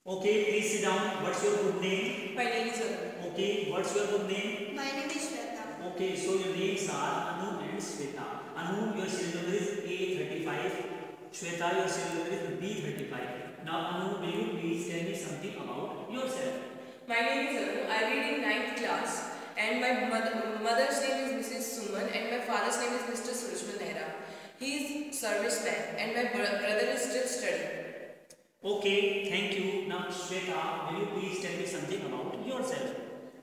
Okay, please sit down. What's your good name? My name is Arun. Okay, what's your good name? My name is Shweta. Okay, so your names are Anu and Shweta. Anu, your serial number is A35. Shweta, your serial number is B35. Now, Anu, will you please tell me something about yourself? My name is Arun. I read in 9th class, and my mother's name is Mrs. Suman, and my father's name is Mr. Surajmal Nehra. He is serviceman, and my brother is still studying. Okay, thank you. Now, Shweta, will you please tell me something about yourself?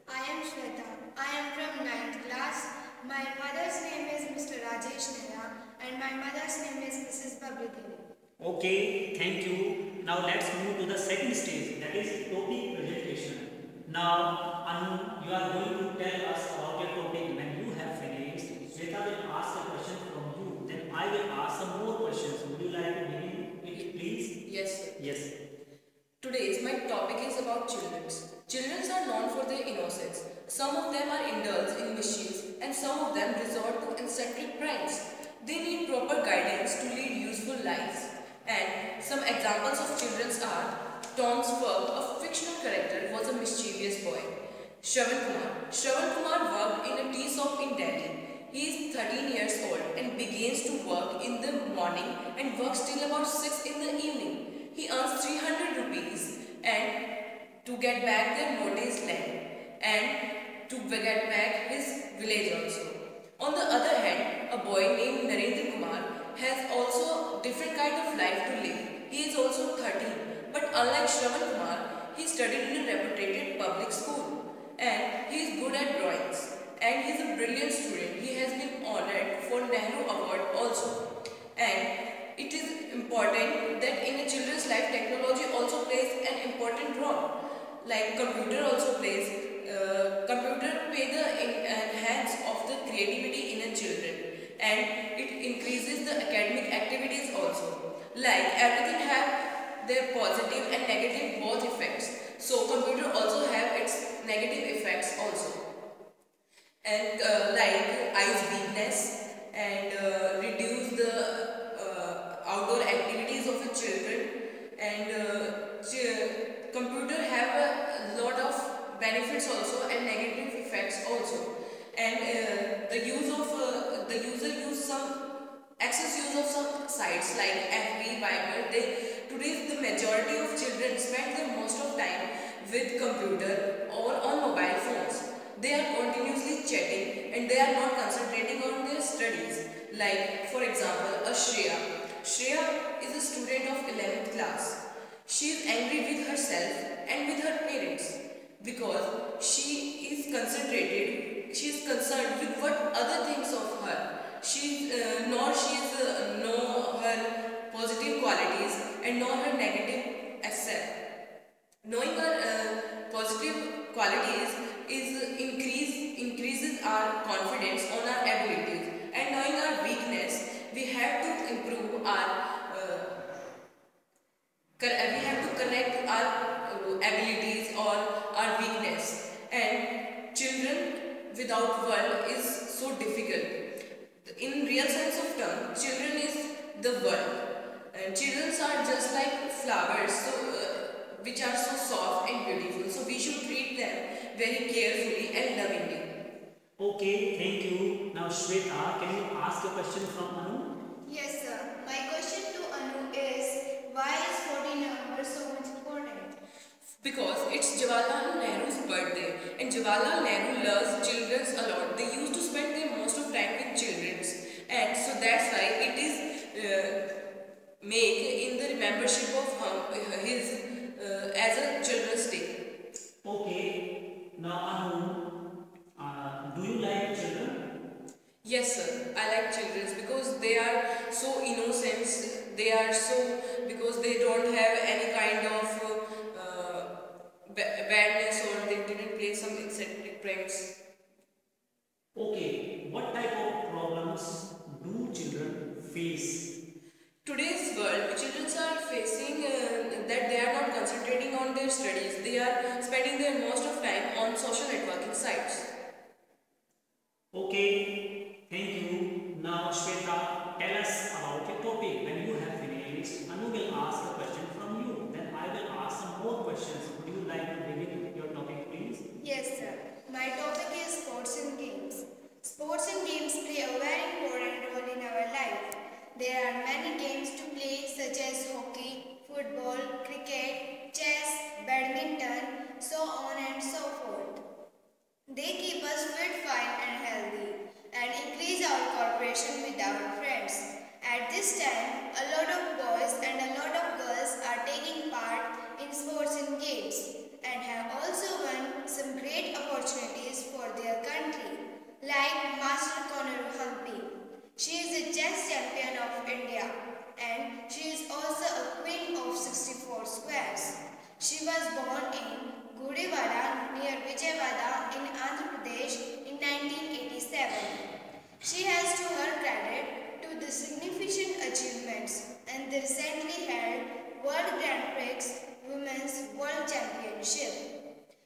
I am Shweta. I am from 9th class. My father's name is Mr. Rajesh Nehra and my mother's name is Mrs. Babri Devi. Okay, thank you. Now let's move to the second stage, that is topic presentation. Now, Anu, you are going to tell us about your topic. When you have finished, Shweta will ask a question from you. Then I will ask some more questions. Would you like to begin it, please? Yes, sir. Yes. Today's my topic is about children. Children are known for their innocence. Some of them are indulged in mischief and some of them resort to eccentric pranks. They need proper guidance to lead useful lives. And some examples of children are Tom Spurg, a fictional character, was a mischievous boy. Shravan Kumar. Shravan Kumar worked in a tea shop in Delhi. He is 13 years old and begins to work in the morning and works till about 6 in the evening. He earns 300 rupees and to get back their mortgage land and to get back his village also. On the other hand, a boy named Narendra Kumar has also different kind of life to live. He is also 13, but unlike Shravan Kumar, he studied in a reputed public school and he is good at drawings and he is a brilliant student. He has been honored for Nehru Award also. And it is important that in a children's life, technology also plays an important role. Like computer also plays, computer play the enhance of the creativity in a children, and it increases the academic activities also. Like everything have their positive and negative both effects. So computer also have its negative effects also. And like eyes weakness and reduce the outdoor activities of the children, and computer have a lot of benefits also and negative effects also. And the user use some excess use of some sites like FB, Viber. Today the majority of children spend the most of time with computer or on mobile phones. They are continuously chatting and they are not concentrating on their studies. Like for example, Shreya. Shreya is a student of 11th class. She is angry with herself and with her parents because she is concerned with what other thinks of her. She know her positive qualities and nor her negative asset. Knowing her positive qualities increases our confidence on our abilities, and knowing our weakness, we have to improve we have to correct our abilities or our weakness. And children without world is so difficult. In real sense of term, children is the world. And children are just like flowers, which are so soft and beautiful. So we should treat them very carefully and lovingly. Okay, thank you. Now, Shweta, can you ask a question from Anu? Yes, sir. My question to Anu is why is 14 November so much important? Because it's Jawaharlal Nehru's birthday and Jawaharlal Nehru loves children a lot. They used to spend their most of time with children, and so that's why it is made in the membership of his as a Children's Day. Okay, now Anu, do you like children? Yes, sir. I like children because they are so innocent. They are so because they don't have any kind of badness or they didn't play some eccentric pranks. Okay, what type of problems do children face? Today's world, children are facing that they are not concentrating on their studies. They are spending their most of time on social networking sites. Okay, thank you. Now, Shweta, tell us about your topic. When you have finished, Anu will ask a question from you. Then I will ask some more questions. questions. Would you like to begin with your topic, please? Yes, sir. My topic is sports and games. Sports and games play a very important role in our life. There are many games to play such as hockey, football, cricket, chess, badminton, so on and so forth. They keep us fit, fine and healthy and increase our cooperation with our friends. At this time, a lot of boys and a lot of girls are taking part in sports and games and have also won some great opportunities for their country, like Master Conor Humpy. She is a chess champion of India and she is also a queen of 64 squares. She was born in Gudivada near Vijayawada in Andhra Pradesh in 1987. She has to her credit to the significant achievements and the recently held World Grand Prix Women's World Championship.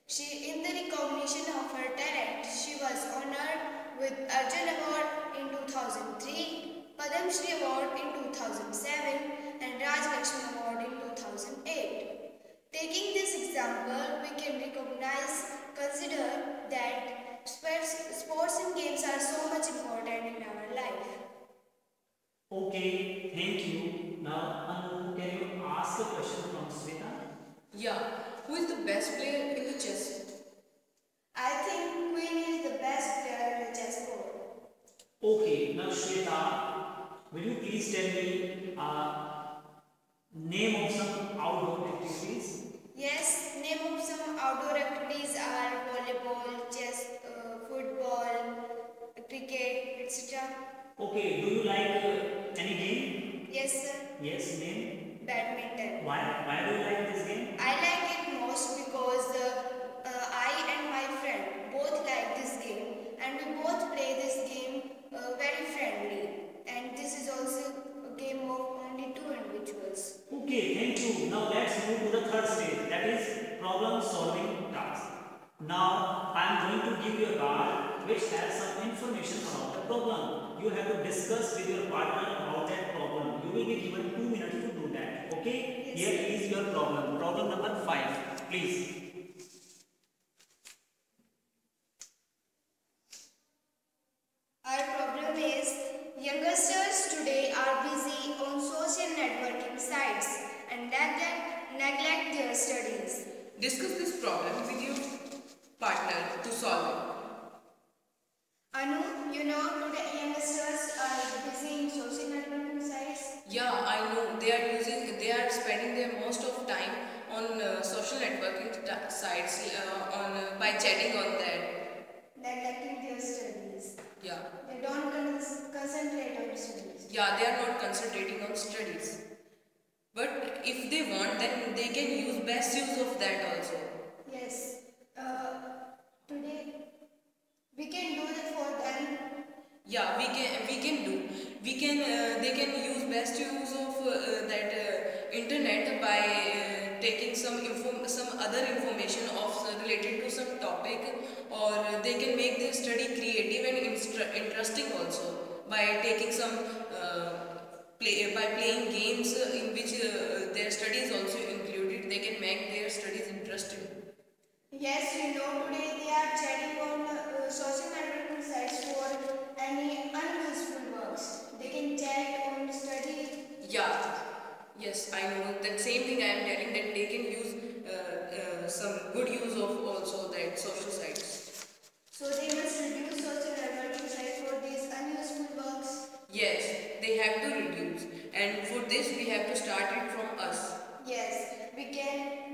In the recognition of her talent, she was honored with Arjun Award in 2003, Padam Shri Award in 2007 and Raj Lakshmi Award in 2008. Taking this example, we can consider that sports and games are so much important in our life. Okay, thank you. Now, Anu, can you ask a question from Sweta? Yeah, who is the best player in the chess? I think Queen is the best player in the chessboard. Okay, now Shweta, will you please tell me name of some outdoor activities? Yes, name of some outdoor activities are volleyball, chess, football, cricket, etc. Okay, do you like any game? Yes, sir. Yes, name. Badminton. Why do you like this game? I like it most because I and my friend both like this game and we both play this game very friendly. And this is also a game of only two individuals. Okay, thank you. Now let's move to the third stage, that is problem solving task. Now I am going to give you a card which has some information about the problem. You have to discuss with your partner about that problem. You will be given 2 minutes to do that. Okay? Yes. Here is your problem. Problem number 5. Please. Our problem is youngsters today are busy on social networking sites and neglect their studies. Discuss this problem with your partner to solve it. Anu, you know today youngsters are busy in social networking sites. Yeah, I know. They are spending their most of time on social networking sites by chatting on that. Neglecting their studies. Yeah. They don't concentrate on studies. Yeah, they are not concentrating on studies. But if they want, then they can use best use of that also. Yes. Today we can do it for them. Yeah, they can use best use of that internet by taking some other information related to some topic, or they can make their study creative and interesting also by taking some by playing games in which their study is also included. They can make their studies interesting. Yes, you know today they are chatting on social networking sites for any unuseful works. They can chat on study. Yeah, yes, I know. That same thing I am telling, that they can use some good use of also that social sites. So they must reduce social networking sites for these unuseful works. Yes, they have to reduce, and for this we have to start it from us. Yes, we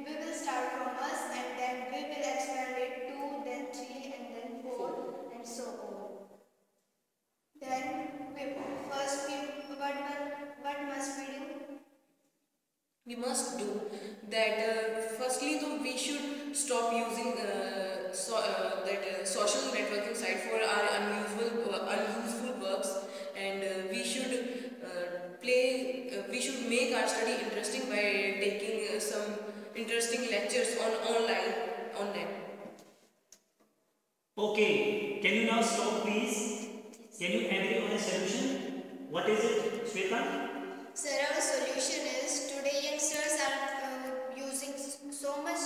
will start from us and then we will expand it 2, then 3 and then 4 and so on. Then what must we do? We must do that. Firstly, though, we should stop using social networking site for our unuseful works, and we should we should make our study interesting by taking some interesting lectures online on net. Okay, can you now stop please? Can you agree on a solution? What is it, Shweta? Sir, our solution is today youngsters are using so much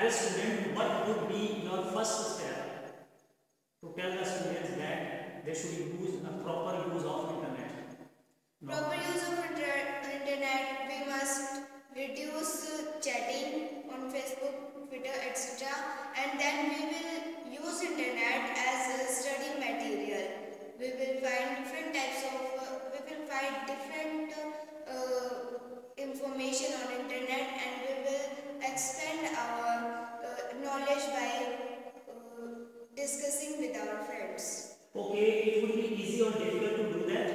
as a student, what would be your first step to tell the students that they should use a proper use of internet? Proper use of internet, we must reduce chatting on Facebook, Twitter, etc. And then we will use internet as a study material. We will find different types of, information on internet, and we will expand our knowledge by discussing with our friends. Okay, it would be easy or difficult to do that?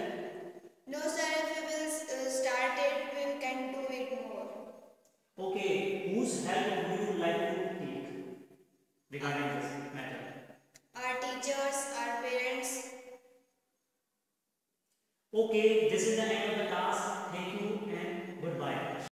No sir, if we will start it, we can do it more. Okay, whose help would you like to take regarding this matter? Our teachers, our parents. Okay, this is the end of the task. Thank you and goodbye.